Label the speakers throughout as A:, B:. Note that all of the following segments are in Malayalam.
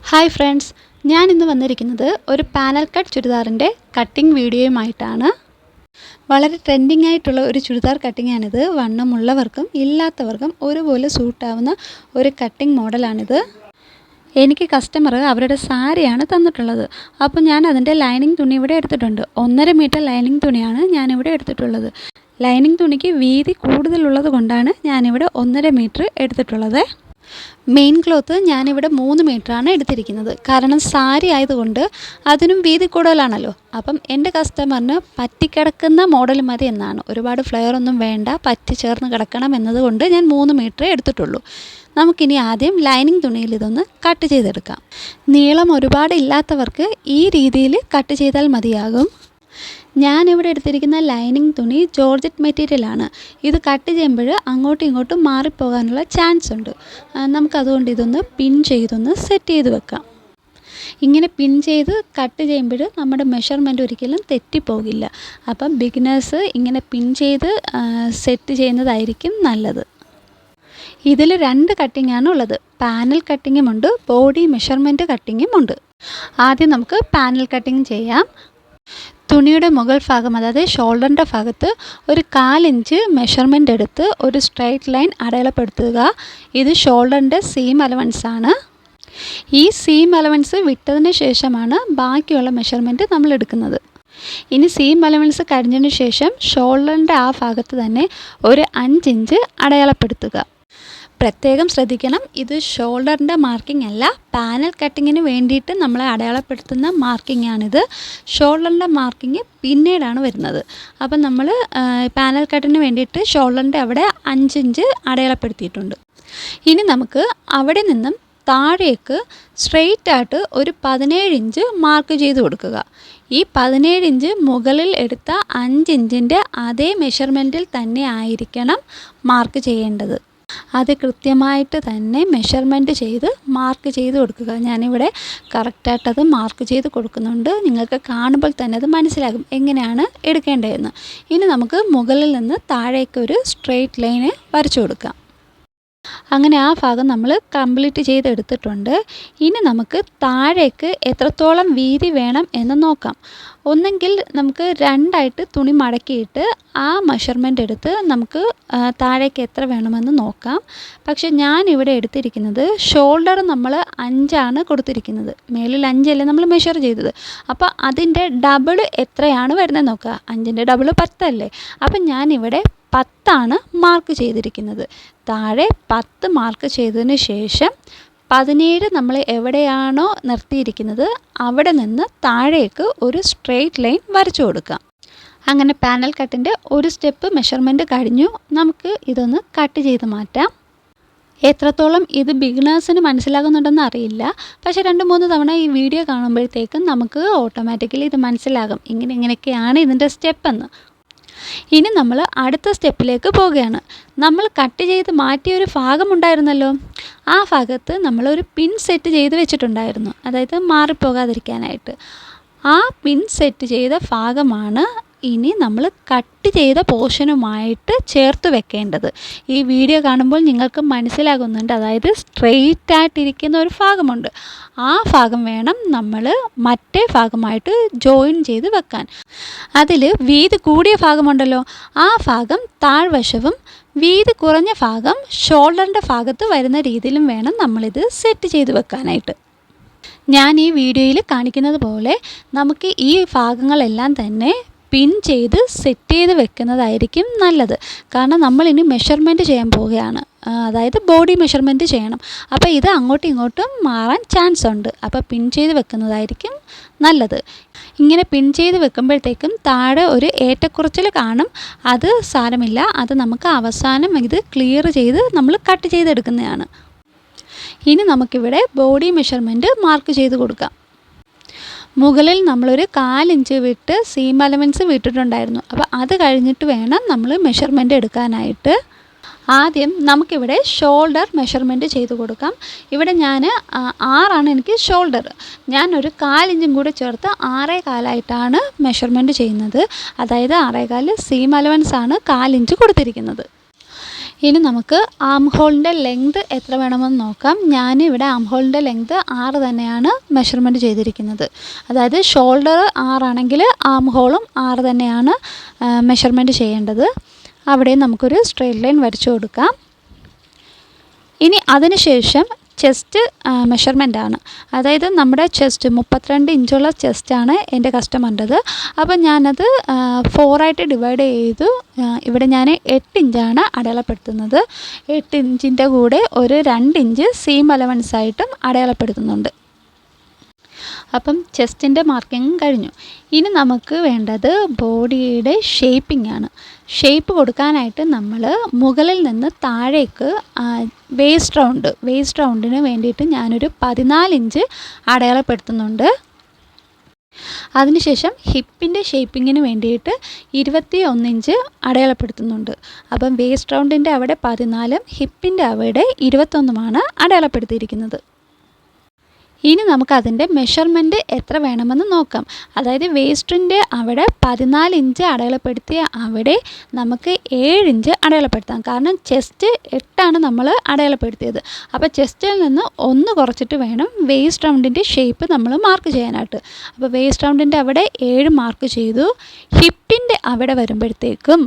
A: ഹായ് ഫ്രണ്ട്സ്, ഞാൻ ഇന്ന് വന്നിരിക്കുന്നത് ഒരു പാനൽ കട്ട് ചുരിദാറിൻ്റെ കട്ടിംഗ് വീഡിയോയുമായിട്ടാണ്. വളരെ ട്രെൻഡിങ് ആയിട്ടുള്ള ഒരു ചുരിദാർ കട്ടിങ്ങാണിത്. വണ്ണമുള്ളവർക്കും ഇല്ലാത്തവർക്കും ഒരുപോലെ സൂട്ടാവുന്ന ഒരു കട്ടിംഗ് മോഡലാണിത്. എനിക്ക് കസ്റ്റമർ അവരുടെ സാരിയാണ് തന്നിട്ടുള്ളത്. അപ്പോൾ ഞാൻ അതിൻ്റെ ലൈനിങ് തുണി ഇവിടെ എടുത്തിട്ടുണ്ട്. 1.5 മീറ്റർ ലൈനിങ് തുണിയാണ് ഞാനിവിടെ എടുത്തിട്ടുള്ളത്. ലൈനിങ് തുണിക്ക് വീതി കൂടുതലുള്ളത് കൊണ്ടാണ് ഞാനിവിടെ 1.5 മീറ്റർ എടുത്തിട്ടുള്ളത്. മെയിൻ ക്ലോത്ത് ഞാനിവിടെ 3 മീറ്ററാണ് എടുത്തിരിക്കുന്നത്. കാരണം സാരി ആയതുകൊണ്ട് അതിനും വീതി കൂടുതലാണല്ലോ. അപ്പം എൻ്റെ കസ്റ്റമറിന് പറ്റിക്കിടക്കുന്ന മോഡൽ മതി എന്നാണ്. ഒരുപാട് ഫ്ലെയർ ഒന്നും വേണ്ട, പറ്റി ചേർന്ന് കിടക്കണം എന്നതുകൊണ്ട് ഞാൻ 3 മീറ്ററേ എടുത്തിട്ടുള്ളൂ. നമുക്കിനി ആദ്യം ലൈനിങ് തുണിയിൽ ഇതൊന്ന് കട്ട് ചെയ്തെടുക്കാം. നീളം ഒരുപാട് ഇല്ലാത്തവർക്ക് ഈ രീതിയിൽ കട്ട് ചെയ്താൽ മതിയാകും. ഞാനിവിടെ എടുത്തിരിക്കുന്ന ലൈനിങ് തുണി ജോർജറ്റ് മെറ്റീരിയലാണ്. ഇത് കട്ട് ചെയ്യുമ്പോൾ അങ്ങോട്ടും ഇങ്ങോട്ടും മാറിപ്പോകാനുള്ള ചാൻസ് ഉണ്ട്. നമുക്കതുകൊണ്ട് ഇതൊന്ന് പിൻ ചെയ്തൊന്ന് സെറ്റ് ചെയ്ത് വെക്കാം. ഇങ്ങനെ പിൻ ചെയ്ത് കട്ട് ചെയ്യുമ്പോൾ നമ്മുടെ മെഷർമെൻറ്റ് ഒരിക്കലും തെറ്റിപ്പോകില്ല. അപ്പം ബിഗിനേഴ്സ് ഇങ്ങനെ പിൻ ചെയ്ത് സെറ്റ് ചെയ്യുന്നതായിരിക്കും നല്ലത്. ഇതിൽ 2 കട്ടിങ്ങാണ് ഉള്ളത്. പാനൽ കട്ടിങ്ങുമുണ്ട്, ബോഡി മെഷർമെൻറ്റ് കട്ടിങ്ങും ഉണ്ട്. ആദ്യം നമുക്ക് പാനൽ കട്ടിങ് ചെയ്യാം. തുണിയുടെ മുകൾ ഭാഗം, അതായത് ഷോൾഡറിൻ്റെ ഭാഗത്ത് ഒരു 1/4 ഇഞ്ച് മെഷർമെൻ്റ് എടുത്ത് ഒരു സ്ട്രൈറ്റ് ലൈൻ അടയാളപ്പെടുത്തുക. ഇത് ഷോൾഡറിൻ്റെ സീം അലവൻസ് ആണ്. ഈ സീം അലവൻസ് വിട്ടതിന് ശേഷമാണ് ബാക്കിയുള്ള മെഷർമെൻറ്റ് നമ്മൾ എടുക്കുന്നത്. ഇനി സീം അലവൻസ് കഴിഞ്ഞതിന് ശേഷം ഷോൾഡറിൻ്റെ ആ ഭാഗത്ത് തന്നെ ഒരു 5 ഇഞ്ച് അടയാളപ്പെടുത്തുക. പ്രത്യേകം ശ്രദ്ധിക്കണം, ഇത് ഷോൾഡറിൻ്റെ മാർക്കിംഗ് അല്ല, പാനൽ കട്ടിങ്ങിന് വേണ്ടിയിട്ട് നമ്മൾ അടയാളപ്പെടുത്തുന്ന മാർക്കിംഗ് ആണിത്. ഷോൾഡറിൻ്റെ മാർക്കിംഗ് പിന്നീടാണ് വരുന്നത്. അപ്പം നമ്മൾ പാനൽ കട്ടിന് വേണ്ടിയിട്ട് ഷോൾഡറിൻ്റെ അവിടെ 5 ഇഞ്ച് അടയാളപ്പെടുത്തിയിട്ടുണ്ട്. ഇനി നമുക്ക് അവിടെ നിന്നും താഴേക്ക് സ്ട്രെയിറ്റ് ആയിട്ട് ഒരു 17 ഇഞ്ച് മാർക്ക് ചെയ്ത് കൊടുക്കുക. ഈ 17 ഇഞ്ച് മുകളിൽ എടുത്ത 5 ഇഞ്ചിൻ്റെ അതേ മെഷർമെൻറ്റിൽ തന്നെ ആയിരിക്കണം മാർക്ക് ചെയ്യേണ്ടത്. അത് കൃത്യമായിട്ട് തന്നെ മെഷർമെൻറ്റ് ചെയ്ത് മാർക്ക് ചെയ്ത് കൊടുക്കുക. ഞാനിവിടെ കറക്റ്റായിട്ടത് മാർക്ക് ചെയ്ത് കൊടുക്കുന്നുണ്ട്. നിങ്ങൾക്ക് കാണുമ്പോൾ തന്നെ അത് മനസ്സിലാകും എങ്ങനെയാണ് എടുക്കേണ്ടതെന്ന്. ഇനി നമുക്ക് മുകളിൽ നിന്ന് താഴേക്കൊരു സ്ട്രെയിറ്റ് ലൈന് വരച്ചു കൊടുക്കാം. അങ്ങനെ ആ ഭാഗം നമ്മൾ കംപ്ലീറ്റ് ചെയ്തെടുത്തിട്ടുണ്ട്. ഇനി നമുക്ക് താഴേക്ക് എത്രത്തോളം വീതി വേണം എന്ന് നോക്കാം. ഒന്നെങ്കിൽ നമുക്ക് 2ആയിട്ട് തുണി മടക്കിയിട്ട് ആ മെഷർമെൻ്റ് എടുത്ത് നമുക്ക് താഴേക്ക് എത്ര വേണമെന്ന് നോക്കാം. പക്ഷേ ഞാനിവിടെ എടുത്തിരിക്കുന്നത് ഷോൾഡർ നമ്മൾ 5 കൊടുത്തിരിക്കുന്നത്. മേലിൽ 5 അല്ലേ നമ്മൾ മെഷർ ചെയ്തത്. അപ്പോൾ അതിൻ്റെ ഡബിൾ എത്രയാണ് വരുന്നത് നോക്കുക. 5ൻ്റെ ഡബിൾ 10 അല്ലേ. അപ്പം ഞാനിവിടെ 10 മാർക്ക് ചെയ്തിരിക്കുന്നത്. താഴെ 10 മാർക്ക് ചെയ്തതിന് ശേഷം 17 നമ്മൾ എവിടെയാണോ നിർത്തിയിരിക്കുന്നത് അവിടെ നിന്ന് താഴേക്ക് ഒരു സ്ട്രെയിറ്റ് ലൈൻ വരച്ചു കൊടുക്കാം. അങ്ങനെ പാനൽ കട്ടിൻ്റെ ഒരു സ്റ്റെപ്പ് മെഷർമെൻറ്റ് കഴിഞ്ഞു. നമുക്ക് ഇതൊന്ന് കട്ട് ചെയ്ത് മാറ്റാം. എത്രത്തോളം ഇത് ബിഗിനേഴ്സിന് മനസ്സിലാകുന്നുണ്ടെന്ന് അറിയില്ല. പക്ഷേ 2-3 തവണ ഈ വീഡിയോ കാണുമ്പോഴത്തേക്കും നമുക്ക് ഓട്ടോമാറ്റിക്കലി ഇത് മനസ്സിലാകും ഇങ്ങനെയൊക്കെയാണ് ഇതിൻ്റെ സ്റ്റെപ്പെന്ന്. ഇനി നമ്മൾ അടുത്ത സ്റ്റെപ്പിലേക്ക് പോവുകയാണ്. നമ്മൾ കട്ട് ചെയ്ത് മാറ്റിയൊരു ഭാഗമുണ്ടായിരുന്നല്ലോ, ആ ഭാഗത്ത് നമ്മളൊരു പിൻ സെറ്റ് ചെയ്ത് വെച്ചിട്ടുണ്ടായിരുന്നു, അതായത് മാറിപ്പോകാതിരിക്കാനായിട്ട്. ആ പിൻ സെറ്റ് ചെയ്ത ഭാഗമാണ് ഇനി നമ്മൾ കട്ട് ചെയ്ത പോർഷനുമായിട്ട് ചേർത്ത് വെക്കേണ്ടത്. ഈ വീഡിയോ കാണുമ്പോൾ നിങ്ങൾക്ക് മനസ്സിലാകുന്നുണ്ട്, അതായത് സ്ട്രെയിറ്റ് ആയിട്ടിരിക്കുന്ന ഒരു ഭാഗമുണ്ട്. ആ ഭാഗം വേണം നമ്മൾ മറ്റേ ഭാഗമായിട്ട് ജോയിൻ ചെയ്ത് വെക്കാൻ. അതിൽ വീതി കൂടിയ ഭാഗമുണ്ടല്ലോ, ആ ഭാഗം താഴ്വശവും വീതി കുറഞ്ഞ ഭാഗം ഷോൾഡറിൻ്റെ ഭാഗത്ത് വരുന്ന രീതിയിലും വേണം നമ്മളിത് സെറ്റ് ചെയ്ത് വെക്കാനായിട്ട്. ഞാൻ ഈ വീഡിയോയിൽ കാണിക്കുന്നത് പോലെ നമുക്ക് ഈ ഭാഗങ്ങളെല്ലാം തന്നെ പിൻ ചെയ്ത് സെറ്റ് ചെയ്ത് വെക്കുന്നതായിരിക്കും നല്ലത്. കാരണം നമ്മളിനി മെഷർമെൻറ്റ് ചെയ്യാൻ പോവുകയാണ്, അതായത് ബോഡി മെഷർമെൻറ്റ് ചെയ്യണം. അപ്പോൾ ഇത് അങ്ങോട്ടും ഇങ്ങോട്ടും മാറാൻ ചാൻസ് ഉണ്ട്. അപ്പോൾ പിൻ ചെയ്ത് വെക്കുന്നതായിരിക്കും നല്ലത്. ഇങ്ങനെ പിൻ ചെയ്ത് വെക്കുമ്പോഴത്തേക്കും താഴെ ഒരു ഏറ്റക്കുറച്ചിൽ കാണും. അത് സാരമില്ല, അത് നമുക്ക് അവസാനം ഇത് ക്ലിയർ ചെയ്ത് നമ്മൾ കട്ട് ചെയ്തെടുക്കുന്നതാണ്. ഇനി നമുക്കിവിടെ ബോഡി മെഷർമെൻറ്റ് മാർക്ക് ചെയ്ത് കൊടുക്കാം. മുകളിൽ നമ്മളൊരു 1/4 ഇഞ്ച് വിട്ട് സീം അലവൻസ് വിട്ടിട്ടുണ്ടായിരുന്നു. അപ്പോൾ അത് കഴിഞ്ഞിട്ട് വേണം നമ്മൾ മെഷർമെൻറ്റ് എടുക്കാനായിട്ട്. ആദ്യം നമുക്കിവിടെ ഷോൾഡർ മെഷർമെൻറ്റ് ചെയ്ത് കൊടുക്കാം. ഇവിടെ ഞാൻ 6 എനിക്ക് ഷോൾഡർ. ഞാനൊരു 1/4 ഇഞ്ചും കൂടെ ചേർത്ത് 6.25 മെഷർമെൻറ്റ് ചെയ്യുന്നത്. അതായത് 6.25 സീം അലവൻസ് ആണ് 1/4 ഇഞ്ച് കൊടുത്തിരിക്കുന്നത്. ഇനി നമുക്ക് ആം ഹോളിൻ്റെ ലെങ്ത് എത്ര വേണമെന്ന് നോക്കാം. ഞാനിവിടെ ആം ഹോളിൻ്റെ ലെങ്ത് 6 തന്നെയാണ് മെഷർമെൻറ്റ് ചെയ്തിരിക്കുന്നത്. അതായത് ഷോൾഡർ 6 ആണെങ്കിൽ ആം ഹോളും 6 തന്നെയാണ് മെഷർമെൻറ്റ് ചെയ്യേണ്ടത്. അവിടെ നമുക്കൊരു സ്ട്രെയിറ്റ് ലൈൻ വരച്ചു കൊടുക്കാം. ഇനി അതിനുശേഷം ചെസ്റ്റ് മെഷർമെൻറ്റാണ്. അതായത് നമ്മുടെ ചെസ്റ്റ് 32 ഇഞ്ചുള്ള ചെസ്റ്റാണ് എൻ്റെ കസ്റ്റമറിൻ്റെത്. അപ്പോൾ ഞാനത് 4 ആയിട്ട് ഡിവൈഡ് ചെയ്തു. ഇവിടെ ഞാൻ 8 ഇഞ്ചാണ് അടയാളപ്പെടുത്തുന്നത്. 8 ഇഞ്ചിൻ്റെ കൂടെ ഒരു 2 ഇഞ്ച് സീം അലവൻസ് ആയിട്ടും അടയാളപ്പെടുത്തുന്നുണ്ട്. അപ്പം ചെസ്റ്റിൻ്റെ മാർക്കിങ്ങും കഴിഞ്ഞു. ഇനി നമുക്ക് വേണ്ടത് ബോഡിയുടെ ഷേപ്പിംഗ് ആണ്. ഷേപ്പ് കൊടുക്കാനായിട്ട് നമ്മൾ മുകളിൽ നിന്ന് താഴേക്ക് വേസ്റ്റ് റൗണ്ടിന് വേണ്ടിയിട്ട് ഞാനൊരു 14 ഇഞ്ച് അടയാളപ്പെടുത്തുന്നുണ്ട്. അതിനുശേഷം ഹിപ്പിൻ്റെ ഷേപ്പിങ്ങിന് വേണ്ടിയിട്ട് 21 ഇഞ്ച് അടയാളപ്പെടുത്തുന്നുണ്ട്. അപ്പം വേസ്റ്റ് റൗണ്ടിൻ്റെ അവിടെ 14ഉം ഹിപ്പിൻ്റെ അവിടെ 21ഉമാണ് അടയാളപ്പെടുത്തിയിരിക്കുന്നത്. ഇനി നമുക്കതിൻ്റെ മെഷർമെൻറ്റ് എത്ര വേണമെന്ന് നോക്കാം. അതായത് വേസ്റ്റിൻ്റെ അവിടെ 14 ഇഞ്ച് അടയാളപ്പെടുത്തിയ അവിടെ നമുക്ക് 7 ഇഞ്ച് അടയാളപ്പെടുത്താം. കാരണം ചെസ്റ്റ് 8ആണ് നമ്മൾ അടയാളപ്പെടുത്തിയത്. അപ്പോൾ ചെസ്റ്റിൽ നിന്ന് 1 കുറച്ചിട്ട് വേണം വേസ്റ്റ് റൗണ്ടിൻ്റെ ഷേപ്പ് നമ്മൾ മാർക്ക് ചെയ്യാനായിട്ട്. അപ്പോൾ വേസ്റ്റ് റൗണ്ടിൻ്റെ അവിടെ 7 മാർക്ക് ചെയ്തു. ഹിപ്പിൻ്റെ അവിടെ വരുമ്പോഴത്തേക്കും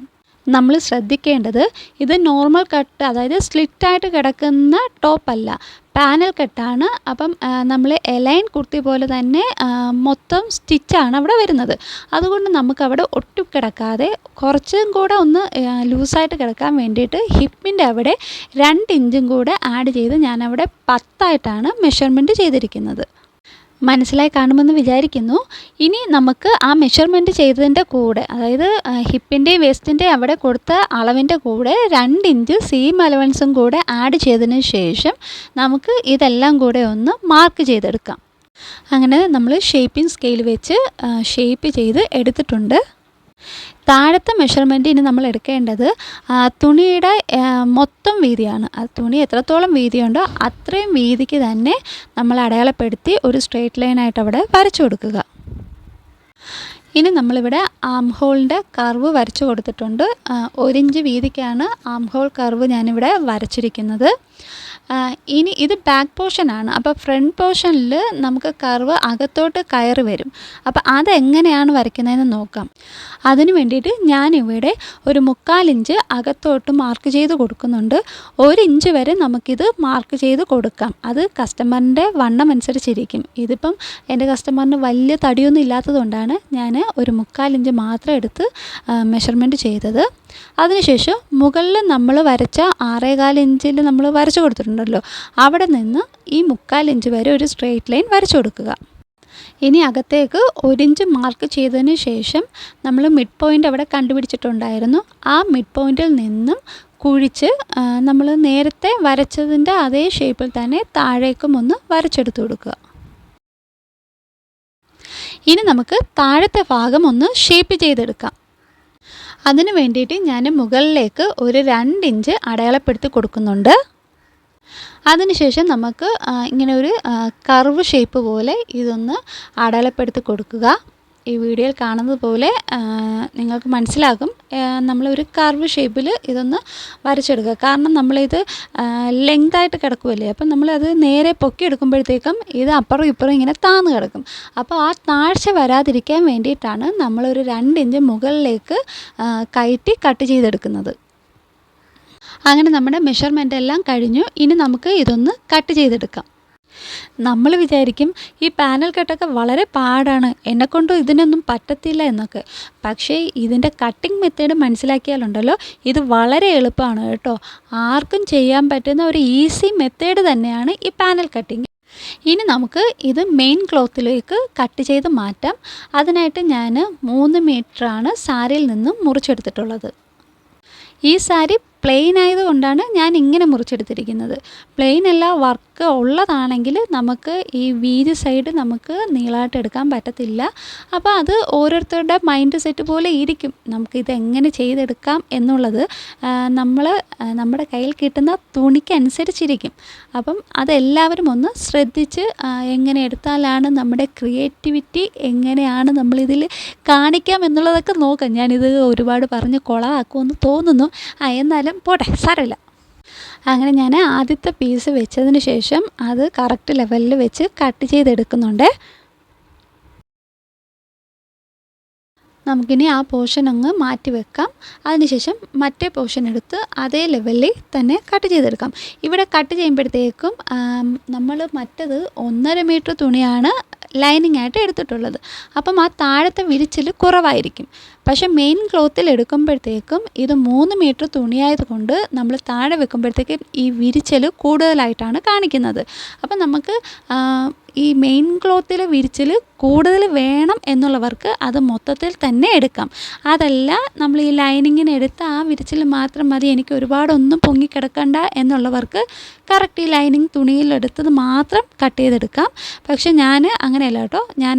A: നമ്മൾ ശ്രദ്ധിക്കേണ്ടത് ഇത് നോർമൽ കട്ട്, അതായത് സ്ലിറ്റായിട്ട് കിടക്കുന്ന ടോപ്പല്ല, പാനൽ കട്ടാണ്. അപ്പം നമ്മൾ എലൈൻ കുർത്തി പോലെ തന്നെ മൊത്തം സ്റ്റിച്ചാണ് അവിടെ വരുന്നത്. അതുകൊണ്ട് നമുക്കവിടെ ഒട്ടും കിടക്കാതെ കുറച്ചും കൂടെ ഒന്ന് ലൂസായിട്ട് കിടക്കാൻ വേണ്ടിയിട്ട് ഹിപ്പിൻ്റെ അവിടെ 2 ഇഞ്ചും കൂടെ ആഡ് ചെയ്ത് ഞാനവിടെ 10 മെഷർമെൻറ്റ് ചെയ്തിരിക്കുന്നത്. മനസ്സിലായി കാണുമെന്ന് വിചാരിക്കുന്നു. ഇനി നമുക്ക് ആ മെഷർമെൻറ്റ് ചെയ്തതിൻ്റെ കൂടെ, അതായത് ഹിപ്പിൻ്റെയും വേസ്റ്റിൻ്റെയും അവിടെ കൊടുത്ത അളവിൻ്റെ കൂടെ 2 ഇഞ്ച് സീം അലവൻസും കൂടെ ആഡ് ചെയ്തതിന് ശേഷം നമുക്ക് ഇതെല്ലാം കൂടെ ഒന്ന് മാർക്ക് ചെയ്തെടുക്കാം. അങ്ങനെ നമ്മൾ ഷേപ്പിംഗ് സ്കെയിൽ വെച്ച് ഷേപ്പ് ചെയ്ത് എടുത്തിട്ടുണ്ട്. താഴത്തെ മെഷർമെൻറ്റ് ഇനി നമ്മൾ എടുക്കേണ്ടത് തുണിയുടെ മൊത്തം വീതിയാണ്. ആ തുണി എത്രത്തോളം വീതിയുണ്ടോ അത്രയും വീതിക്ക് തന്നെ നമ്മൾ അടയാളപ്പെടുത്തി ഒരു സ്ട്രെയിറ്റ് ലൈനായിട്ട് അവിടെ വരച്ചു കൊടുക്കുക. ഇനി നമ്മളിവിടെ ആം ഹോളിൻ്റെ കർവ് വരച്ചു കൊടുത്തിട്ടുണ്ട്. 1 ഇഞ്ച് വീതിക്കാണ് ആം ഹോൾ കർവ് ഞാനിവിടെ വരച്ചിരിക്കുന്നത്. ഇനി ഇത് ബാക്ക് പോർഷനാണ്. അപ്പോൾ ഫ്രണ്ട് പോർഷനിൽ നമുക്ക് കർവ് അകത്തോട്ട് കയറി വരും. അപ്പോൾ അതെങ്ങനെയാണ് വരയ്ക്കുന്നതെന്ന് നോക്കാം. അതിന് വേണ്ടിയിട്ട് ഞാനിവിടെ ഒരു 3/4 ഇഞ്ച് അകത്തോട്ട് മാർക്ക് ചെയ്ത് കൊടുക്കുന്നുണ്ട്. 1 ഇഞ്ച് വരെ നമുക്കിത് മാർക്ക് ചെയ്ത് കൊടുക്കാം. അത് കസ്റ്റമറിൻ്റെ വണ്ണം അനുസരിച്ചിരിക്കും. ഇതിപ്പം എൻ്റെ കസ്റ്റമറിന് വലിയ തടിയൊന്നും ഇല്ലാത്തതുകൊണ്ടാണ് ഞാൻ ഒരു 3/4 ഇഞ്ച് മാത്രം എടുത്ത് മെഷർമെൻറ്റ് ചെയ്തത്. അതിനുശേഷം മുകളിൽ നമ്മൾ വരച്ച 6.25 ഇഞ്ചിൽ നമ്മൾ വരച്ചു കൊടുത്തിട്ടുണ്ടല്ലോ, അവിടെ നിന്ന് ഈ 3/4 ഇഞ്ച് വരെ ഒരു സ്ട്രെയിറ്റ് ലൈൻ വരച്ചു കൊടുക്കുക. ഇനി അകത്തേക്ക് 1 ഇഞ്ച് മാർക്ക് ചെയ്തതിന് ശേഷം നമ്മൾ മിഡ് പോയിൻ്റ് അവിടെ കണ്ടുപിടിച്ചിട്ടുണ്ടായിരുന്നു. ആ മിഡ് പോയിൻറ്റിൽ നിന്നും കുഴിച്ച് നമ്മൾ നേരത്തെ വരച്ചതിൻ്റെ അതേ ഷേപ്പിൽ തന്നെ താഴേക്കും ഒന്ന് വരച്ചെടുത്ത് കൊടുക്കുക. ഇനി നമുക്ക് താഴത്തെ ഭാഗം ഒന്ന് ഷേപ്പ് ചെയ്തെടുക്കാം. അതിന് വേണ്ടിയിട്ട് ഞാൻ മുകളിലേക്ക് ഒരു 2 ഇഞ്ച് അടയാളപ്പെടുത്തി കൊടുക്കുന്നുണ്ട്. അതിനുശേഷം നമുക്ക് ഇങ്ങനെ ഒരു കർവ് ഷേപ്പ് പോലെ ഇതൊന്ന് അടയാളപ്പെടുത്തി കൊടുക്കുക. ഈ വീഡിയോയിൽ കാണുന്നത് പോലെ നിങ്ങൾക്ക് മനസ്സിലാകും. നമ്മളൊരു കർവ് ഷേപ്പിൽ ഇതൊന്ന് വരച്ചെടുക്കുക. കാരണം നമ്മളിത് ലെങ്തായിട്ട് കിടക്കുമല്ലേ, അപ്പം നമ്മളത് നേരെ പൊക്കി എടുക്കുമ്പോഴത്തേക്കും ഇത് അപ്പുറം ഇപ്പുറം ഇങ്ങനെ താന്ന് കിടക്കും. അപ്പോൾ ആ താഴ്ച വരാതിരിക്കാൻ വേണ്ടിയിട്ടാണ് നമ്മളൊരു 2 ഇഞ്ച് മുകളിലേക്ക് കയറ്റി കട്ട് ചെയ്തെടുക്കുന്നത്. അങ്ങനെ നമ്മുടെ മെഷർമെൻ്റ് എല്ലാം കഴിഞ്ഞു. ഇനി നമുക്ക് ഇതൊന്ന് കട്ട് ചെയ്തെടുക്കാം. നമ്മൾ വിചാരിക്കും ഈ പാനൽ കട്ടൊക്കെ വളരെ പാടാണ്, എന്നെക്കൊണ്ടും ഇതിനൊന്നും പറ്റത്തില്ല എന്നൊക്കെ. പക്ഷേ ഇതിൻ്റെ കട്ടിങ് മെത്തേഡ് മനസ്സിലാക്കിയാലുണ്ടല്ലോ ഇത് വളരെ എളുപ്പമാണ് കേട്ടോ. ആർക്കും ചെയ്യാൻ പറ്റുന്ന ഒരു ഈസി മെത്തേഡ് തന്നെയാണ് ഈ പാനൽ കട്ടിങ്. ഇനി നമുക്ക് ഇത് മെയിൻ ക്ലോത്തിലേക്ക് കട്ട് ചെയ്ത് മാറ്റാം. അതിനായിട്ട് ഞാൻ 3 മീറ്ററാണ് സാരിയിൽ നിന്നും മുറിച്ചെടുത്തിട്ടുള്ളത്. ഈ സാരി പ്ലെയിൻ ആയതുകൊണ്ടാണ് ഞാൻ ഇങ്ങനെ മുറിച്ചെടുത്തിരിക്കുന്നത്. പ്ലെയിൻ അല്ല, വർക്ക് ഉള്ളതാണെങ്കിൽ നമുക്ക് ഈ വീതി സൈഡ് നമുക്ക് നീളമായിട്ട് എടുക്കാൻ പറ്റത്തില്ല. അപ്പോൾ അത് ഓരോരുത്തരുടെ മൈൻഡ് സെറ്റ് പോലെ ഇരിക്കും നമുക്കിത് എങ്ങനെ ചെയ്തെടുക്കാം എന്നുള്ളത്. നമ്മുടെ കയ്യിൽ കിട്ടുന്ന തുണിക്കനുസരിച്ചിരിക്കും. അപ്പം അതെല്ലാവരും ഒന്ന് ശ്രദ്ധിച്ച് എങ്ങനെ എടുത്താലാണ് നമ്മുടെ ക്രിയേറ്റിവിറ്റി എങ്ങനെയാണ് നമ്മളിതിൽ കാണിക്കാം എന്നുള്ളതൊക്കെ നോക്കാം. ഞാനിത് ഒരുപാട് പറഞ്ഞ് കുളമാക്കുമെന്ന് തോന്നുന്നു. എന്നാലും എന്നാലും പോട്ടെ, സാരമില്ല. അങ്ങനെ ഞാൻ ആദ്യത്തെ പീസ് വെച്ചതിന് ശേഷം അത് കറക്റ്റ് ലെവലിൽ വെച്ച് കട്ട് ചെയ്തെടുക്കുന്നുണ്ട്. നമുക്കിനി ആ പോർഷൻ അങ്ങ് മാറ്റി വെക്കാം. അതിനുശേഷം മറ്റേ പോർഷൻ എടുത്ത് അതേ ലെവലിൽ തന്നെ കട്ട് ചെയ്തെടുക്കാം. ഇവിടെ കട്ട് ചെയ്യുമ്പോഴത്തേക്കും നമ്മൾ മറ്റത് 1.5 മീറ്റർ തുണിയാണ് ലൈനിങ് ആയിട്ട് എടുത്തിട്ടുള്ളത്. അപ്പം ആ താഴത്തെ വിരിച്ചിൽ കുറവായിരിക്കും. പക്ഷേ മെയിൻ ക്ലോത്തിൽ എടുക്കുമ്പോഴത്തേക്കും ഇത് 3 മീറ്റർ തുണിയായതുകൊണ്ട് നമ്മൾ താഴെ വെക്കുമ്പോഴത്തേക്കും ഈ വിരിച്ചിൽ കൂടുതലായിട്ടാണ് കാണിക്കുന്നത്. അപ്പം നമുക്ക് ഈ മെയിൻ ക്ലോത്തിൽ വിരിച്ചിൽ കൂടുതൽ വേണം എന്നുള്ളവർക്ക് അത് മൊത്തത്തിൽ തന്നെ എടുക്കാം. അതല്ല നമ്മൾ ഈ ലൈനിങ്ങിന് എടുത്ത് ആ വിരിച്ചിൽ മാത്രം മതി, എനിക്ക് ഒരുപാടൊന്നും പൊങ്ങിക്കിടക്കണ്ട എന്നുള്ളവർക്ക് കറക്റ്റ് ഈ ലൈനിങ് തുണിയിലെടുത്തത് മാത്രം കട്ട് ചെയ്തെടുക്കാം. പക്ഷെ ഞാൻ അങ്ങനെയല്ല കേട്ടോ. ഞാൻ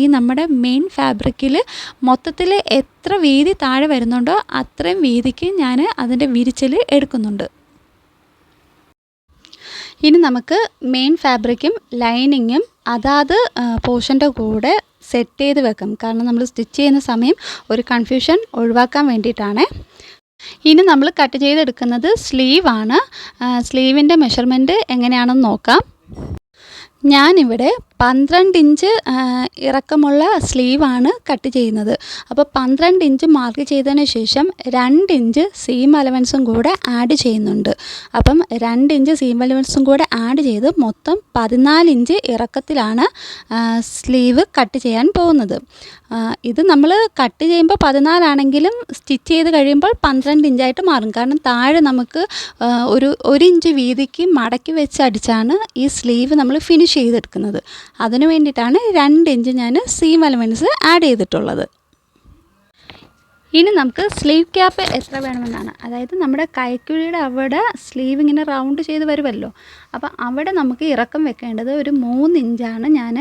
A: ഈ നമ്മുടെ മെയിൻ ഫാബ്രിക്കിൽ മൊത്തത്തിൽ എത്ര വീതി താഴെ വരുന്നുണ്ടോ അത്രയും വീതിക്ക് ഞാൻ അതിൻ്റെ വിരിച്ചിൽ എടുക്കുന്നുണ്ട്. ഇനി നമുക്ക് മെയിൻ ഫാബ്രിക്കും ലൈനിങ്ങും അതാത് പോർഷൻ്റെ കൂടെ സെറ്റ് ചെയ്ത് വെക്കാം. കാരണം നമ്മൾ സ്റ്റിച്ച് ചെയ്യുന്ന സമയം ഒരു കൺഫ്യൂഷൻ ഒഴിവാക്കാൻ വേണ്ടിയിട്ടാണ്. ഇനി നമ്മൾ കട്ട് ചെയ്തെടുക്കുന്നത് സ്ലീവാണ്. സ്ലീവിൻ്റെ മെഷർമെൻറ്റ് എങ്ങനെയാണെന്ന് നോക്കാം. ഞാനിവിടെ 12 ഇഞ്ച് ഇറക്കമുള്ള സ്ലീവാണ് കട്ട് ചെയ്യുന്നത്. അപ്പോൾ 12 ഇഞ്ച് മാർക്ക് ചെയ്തതിന് ശേഷം 2 ഇഞ്ച് സീം അലവൻസും കൂടെ ആഡ് ചെയ്യുന്നുണ്ട്. അപ്പം 2 ഇഞ്ച് സീം അലവൻസും കൂടെ ആഡ് ചെയ്ത് മൊത്തം 14 ഇഞ്ച് ഇറക്കത്തിലാണ് സ്ലീവ് കട്ട് ചെയ്യാൻ പോകുന്നത്. ഇത് നമ്മൾ കട്ട് ചെയ്യുമ്പോൾ 14 ആണെങ്കിലും സ്റ്റിച്ച് ചെയ്ത് കഴിയുമ്പോൾ 12 ഇഞ്ചായിട്ട് മാറും. കാരണം താഴെ നമുക്ക് ഒരു ഇഞ്ച് വീതിക്ക് മടക്കി വെച്ച് അടിച്ചാണ് ഈ സ്ലീവ് നമ്മൾ ഫിനിഷ് ചെയ്തെടുക്കുന്നത്. അതിനു വേണ്ടിയിട്ടാണ് 2 ഇഞ്ച് ഞാൻ സീം അലവൻസ് ആഡ് ചെയ്തിട്ടുള്ളത്. ഇനി നമുക്ക് സ്ലീവ് ക്യാപ്പ് എത്ര വേണമെന്നാണ്. അതായത് നമ്മുടെ കൈക്കുഴിയുടെ അവിടെ സ്ലീവ് ഇങ്ങനെ റൗണ്ട് ചെയ്ത് വരുമല്ലോ. അപ്പോൾ അവിടെ നമുക്ക് ഇറക്കം വെക്കേണ്ടത് ഒരു 3 ഇഞ്ചാണ് ഞാൻ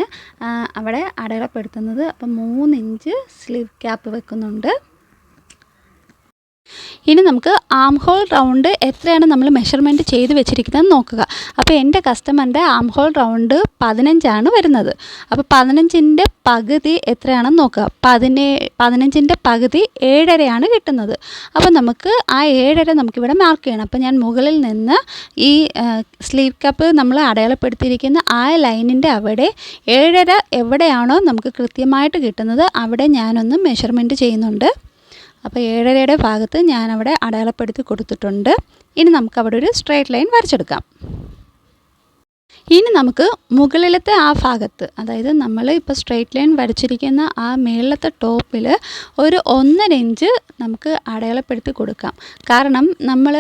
A: അവിടെ അടയാളപ്പെടുത്തുന്നത്. അപ്പോൾ 3 ഇഞ്ച് സ്ലീവ് ക്യാപ്പ് വെക്കുന്നുണ്ട്. ഇനി നമുക്ക് ആം ഹോൾ റൗണ്ട് എത്രയാണ് നമ്മൾ മെഷർമെൻറ്റ് ചെയ്ത് വെച്ചിരിക്കുന്നതെന്ന് നോക്കുക. അപ്പോൾ എൻ്റെ കസ്റ്റമറിൻ്റെ ആം ഹോൾ റൗണ്ട് 15 വരുന്നത്. അപ്പോൾ 15ൻ്റെ പകുതി എത്രയാണെന്ന് നോക്കുക. 15ൻ്റെ പകുതി 7.5 കിട്ടുന്നത്. അപ്പോൾ നമുക്ക് ആ 7.5 നമുക്കിവിടെ മാർക്ക് ചെയ്യണം. അപ്പോൾ ഞാൻ മുകളിൽ നിന്ന് ഈ സ്ലീവ് കപ്പ് നമ്മൾ അടയാളപ്പെടുത്തിയിരിക്കുന്ന ആ ലൈനിൻ്റെ അവിടെ 7.5 എവിടെയാണോ നമുക്ക് കൃത്യമായിട്ട് കിട്ടുന്നത് അവിടെ ഞാനൊന്ന് മെഷർമെൻറ്റ് ചെയ്യുന്നുണ്ട്. അപ്പോൾ 7.5യുടെ ഭാഗത്ത് ഞാനവിടെ അടയാളപ്പെടുത്തി കൊടുത്തിട്ടുണ്ട്. ഇനി നമുക്കവിടെ ഒരു സ്ട്രെയിറ്റ് ലൈൻ വരച്ചെടുക്കാം. ഇനി നമുക്ക് മുകളിലത്തെ ആ ഭാഗത്ത്, അതായത് നമ്മൾ ഇപ്പോൾ സ്ട്രെയിറ്റ് ലൈൻ വരച്ചിരിക്കുന്ന ആ മേളത്തെ ടോപ്പിൽ ഒരു 1.5 ഇഞ്ച് നമുക്ക് അടയാളപ്പെടുത്തി കൊടുക്കാം. കാരണം നമ്മൾ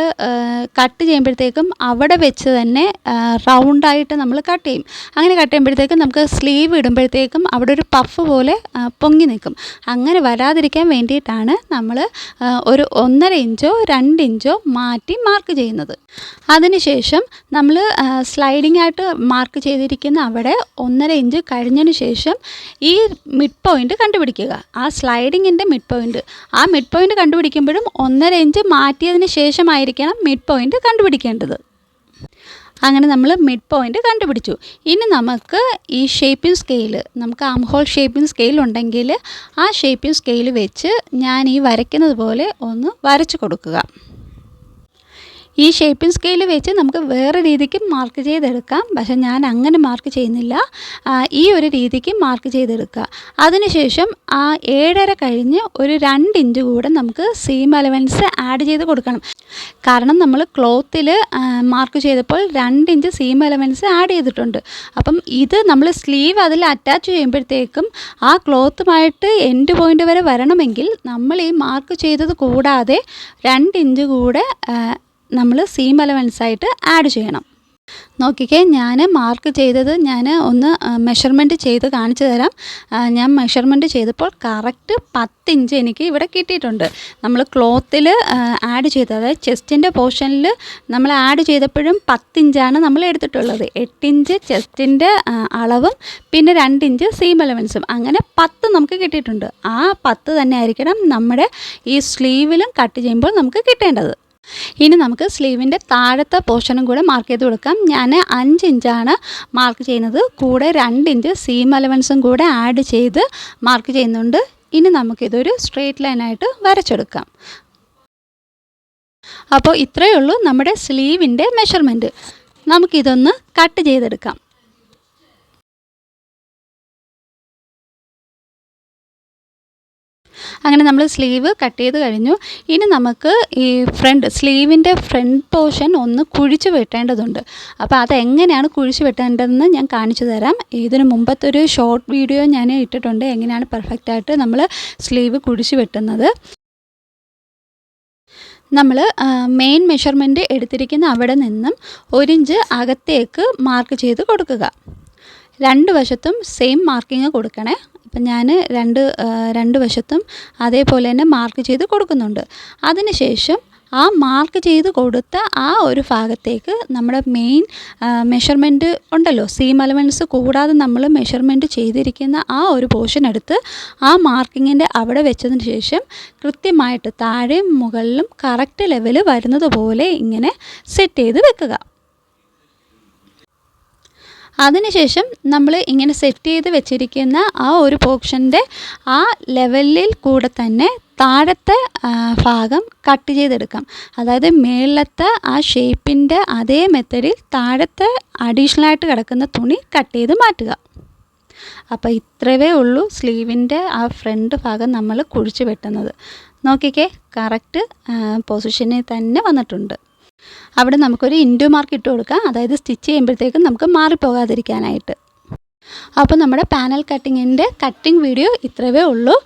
A: കട്ട് ചെയ്യുമ്പോഴത്തേക്കും അവിടെ വെച്ച് തന്നെ റൗണ്ടായിട്ട് നമ്മൾ കട്ട് ചെയ്യും. അങ്ങനെ കട്ട് ചെയ്യുമ്പോഴത്തേക്കും നമുക്ക് സ്ലീവ് ഇടുമ്പോഴത്തേക്കും അവിടെ ഒരു പഫ് പോലെ പൊങ്ങി നിൽക്കും. അങ്ങനെ വരാതിരിക്കാൻ വേണ്ടിയിട്ടാണ് നമ്മൾ ഒരു 1.5 ഇഞ്ചോ 2 ഇഞ്ചോ മാറ്റി മാർക്ക് ചെയ്യുന്നത്. അതിനുശേഷം നമ്മൾ സ്ലൈഡിംഗ് ആയിട്ട് മാർക്ക് ചെയ്തിരിക്കുന്ന അവിടെ 1.5 ഇഞ്ച് കഴിഞ്ഞതിന് ശേഷം ഈ മിഡ് പോയിൻ്റ് കണ്ടുപിടിക്കുക. ആ സ്ലൈഡിങ്ങിൻ്റെ മിഡ് പോയിൻ്റ്, ആ മിഡ് പോയിൻ്റ് കണ്ടുപിടിക്കുമ്പോഴും 1.5 ഇഞ്ച് മാറ്റിയതിന് ശേഷമായിരിക്കണം മിഡ് പോയിൻ്റ് കണ്ടുപിടിക്കേണ്ടത്. അങ്ങനെ നമ്മൾ മിഡ് പോയിൻ്റ് കണ്ടുപിടിച്ചു. ഇനി നമുക്ക് ഈ ഷേപ്പിംഗ് സ്കെയിൽ, നമുക്ക് ആം ഹോൾ ഷേപ്പിംഗ് സ്കെയിൽ ഉണ്ടെങ്കിൽ ആ ഷേപ്പിംഗ് സ്കെയിൽ വെച്ച് ഞാൻ ഈ വരയ്ക്കുന്നത് പോലെ ഒന്ന് വരച്ചു കൊടുക്കുക. ഈ ഷേപ്പിംഗ് സ്കെയിൽ വെച്ച് നമുക്ക് വേറെ രീതിക്ക് മാർക്ക് ചെയ്തെടുക്കാം. പക്ഷെ ഞാൻ അങ്ങനെ മാർക്ക് ചെയ്യുന്നില്ല. ഈ ഒരു രീതിക്ക് മാർക്ക് ചെയ്തെടുക്കുക. അതിനുശേഷം ആ 7.5 കഴിഞ്ഞ് ഒരു 2 ഇഞ്ച് കൂടെ നമുക്ക് സീം അലവൻസ് ആഡ് ചെയ്ത് കൊടുക്കണം. കാരണം നമ്മൾ ക്ലോത്തിൽ മാർക്ക് ചെയ്തപ്പോൾ 2 ഇഞ്ച് സീം അലവൻസ് ആഡ് ചെയ്തിട്ടുണ്ട്. അപ്പം ഇത് നമ്മൾ സ്ലീവ് അതിൽ അറ്റാച്ച് ചെയ്യുമ്പോഴത്തേക്കും ആ ക്ലോത്തുമായിട്ട് എൻഡ് പോയിൻ്റ് വരെ വരണമെങ്കിൽ നമ്മൾ ഈ മാർക്ക് ചെയ്തത് കൂടാതെ 2 ഇഞ്ച് കൂടെ നമ്മൾ സീം അലവൻസായിട്ട് ആഡ് ചെയ്യണം. നോക്കിക്കേ, ഞാൻ മാർക്ക് ചെയ്തത് ഞാൻ ഒന്ന് മെഷർമെൻറ്റ് ചെയ്ത് കാണിച്ചു തരാം. ഞാൻ മെഷർമെൻറ്റ് ചെയ്തപ്പോൾ കറക്റ്റ് 10 ഇഞ്ച് എനിക്ക് ഇവിടെ കിട്ടിയിട്ടുണ്ട്. നമ്മൾ ക്ലോത്തിൽ ആഡ് ചെയ്തത്, അതായത് ചെസ്റ്റിൻ്റെ പോർഷനിൽ നമ്മൾ ആഡ് ചെയ്തപ്പോഴും 10 ഇഞ്ചാണ് നമ്മൾ എടുത്തിട്ടുള്ളത്. 8 ഇഞ്ച് ചെസ്റ്റിൻ്റെ അളവും പിന്നെ 2 ഇഞ്ച് സീം അലവൻസും, അങ്ങനെ 10 നമുക്ക് കിട്ടിയിട്ടുണ്ട്. ആ 10 തന്നെ ആയിരിക്കണം നമ്മുടെ ഈ സ്ലീവിലും കട്ട് ചെയ്യുമ്പോൾ നമുക്ക് കിട്ടേണ്ടത്. ഇനി നമുക്ക് സ്ലീവിൻ്റെ താഴത്തെ പോർഷനും കൂടെ മാർക്ക് ചെയ്ത് കൊടുക്കാം. ഞാൻ 5 ഇഞ്ചാണ് മാർക്ക് ചെയ്യുന്നത്. കൂടെ 2 ഇഞ്ച് സീം അലവൻസും കൂടെ ആഡ് ചെയ്ത് മാർക്ക് ചെയ്യുന്നുണ്ട്. ഇനി നമുക്കിതൊരു സ്ട്രെയിറ്റ് ലൈനായിട്ട് വരച്ചെടുക്കാം. അപ്പോൾ ഇത്രയേ ഉള്ളൂ നമ്മുടെ സ്ലീവിൻ്റെ മെഷർമെൻറ്റ്. നമുക്കിതൊന്ന് കട്ട് ചെയ്തെടുക്കാം. അങ്ങനെ നമ്മൾ സ്ലീവ് കട്ട് ചെയ്ത് കഴിഞ്ഞു. ഇനി നമുക്ക് ഈ സ്ലീവിൻ്റെ ഫ്രണ്ട് പോർഷൻ ഒന്ന് കുഴിച്ച് വെട്ടേണ്ടതുണ്ട്. അപ്പോൾ അതെങ്ങനെയാണ് കുഴിച്ച് വെട്ടേണ്ടതെന്ന് ഞാൻ കാണിച്ചു തരാം. ഇതിന് മുമ്പത്തൊരു ഷോർട്ട് വീഡിയോ ഞാൻ ഇട്ടിട്ടുണ്ട്, എങ്ങനെയാണ് പെർഫെക്റ്റായിട്ട് നമ്മൾ സ്ലീവ് കുഴിച്ച് വെട്ടുന്നത്. നമ്മൾ മെയിൻ മെഷർമെൻറ്റ് എടുത്തിരിക്കുന്ന അവിടെ നിന്നും 1 ഇഞ്ച് അകത്തേക്ക് മാർക്ക് ചെയ്ത് കൊടുക്കുക. രണ്ട് വശത്തും സെയിം മാർക്കിങ് കൊടുക്കണേ. അപ്പം ഞാൻ രണ്ട് വശത്തും അതേപോലെ തന്നെ മാർക്ക് ചെയ്ത് കൊടുക്കുന്നുണ്ട്. അതിനുശേഷം ആ മാർക്ക് ചെയ്ത് കൊടുത്ത ആ ഒരു ഭാഗത്തേക്ക് നമ്മുടെ മെയിൻ മെഷർമെൻറ്റ് ഉണ്ടല്ലോ, സീം അലവൻസ് കൂടാതെ നമ്മൾ മെഷർമെൻറ്റ് ചെയ്തിരിക്കുന്ന ആ ഒരു പോർഷൻ എടുത്ത് ആ മാർക്കിങ്ങിൻ്റെ അവിടെ വെച്ചതിന് ശേഷം കൃത്യമായിട്ട് താഴെയും മുകളിലും കറക്റ്റ് ലെവൽ വരുന്നത് പോലെ ഇങ്ങനെ സെറ്റ് ചെയ്ത് വെക്കുക. അതിനുശേഷം നമ്മൾ ഇങ്ങനെ സെറ്റ് ചെയ്ത് വെച്ചിരിക്കുന്ന ആ ഒരു പോർഷൻ്റെ ആ ലെവലിൽ കൂടെ തന്നെ താഴത്തെ ഭാഗം കട്ട് ചെയ്തെടുക്കാം. അതായത് മേളത്തെ ആ ഷേപ്പിൻ്റെ അതേ മെത്തേഡിൽ താഴത്തെ അഡീഷണലായിട്ട് കിടക്കുന്ന തുണി കട്ട് ചെയ്ത് മാറ്റുക. അപ്പോൾ ഇത്രയേ ഉള്ളൂ സ്ലീവിൻ്റെ ആ ഫ്രണ്ട് ഭാഗം നമ്മൾ കുഴിച്ച് വെട്ടുന്നത്. നോക്കിക്കേ, കറക്റ്റ് പൊസിഷനിൽ തന്നെ വന്നിട്ടുണ്ട്. അവിടെ നമുക്കൊരു ഇൻറ്റു മാർക്ക് ഇട്ട് കൊടുക്കാം, അതായത് സ്റ്റിച്ച് ചെയ്യുമ്പോഴത്തേക്കും നമുക്ക് മാറിപ്പോകാതിരിക്കാനായിട്ട്. അപ്പോൾ നമ്മുടെ പാനൽ കട്ടിംഗ് വീഡിയോ ഇത്രയേ ഉള്ളൂ.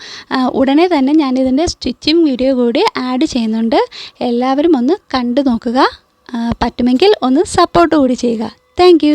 A: ഉടനെ തന്നെ ഞാനിതിൻ്റെ സ്റ്റിച്ചിങ് വീഡിയോ കൂടി ആഡ് ചെയ്യുന്നുണ്ട്. എല്ലാവരും ഒന്ന് കണ്ടു നോക്കുക. പറ്റുമെങ്കിൽ ഒന്ന് സപ്പോർട്ട് കൂടി ചെയ്യുക. താങ്ക്